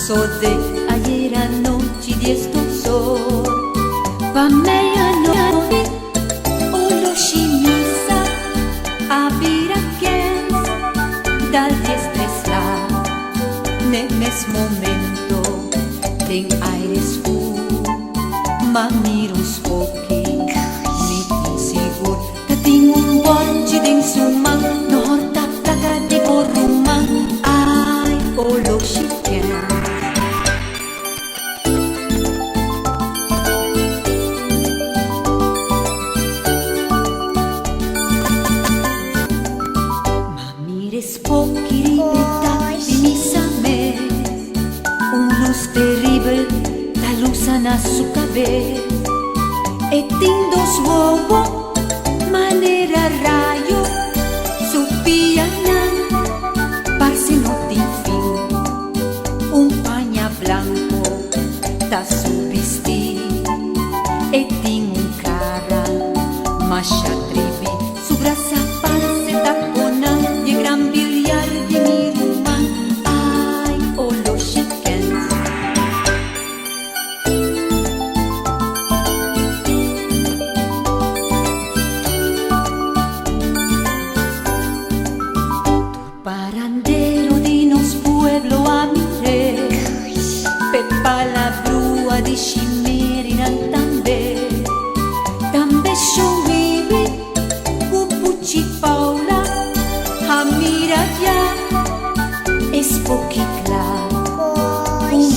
So de ayer anoche di sto sol pa meia noite o lo scimmiassa a Viraquens dal diestres lá nes momento tem aires fu ma miro uns pouquinho me inseguro que tem bonde den suma no horta placa de corruma ai o lo scimmiassa. Pochi libertà di misame, un luz terrible da luz na su cabeza, e tindo suovo manera rayo su piana, parsi no tin fin, un paña blanco da su vestito, e tin un cara masha trivi su brasa parse da conan di gran biliar di mi ruman ai o lo scimmiassa. Tu parandero di nos pueblo a mire peppa la brua di scimmerinan tambe sciumivi pupucci paula a mirar ya es poquicla un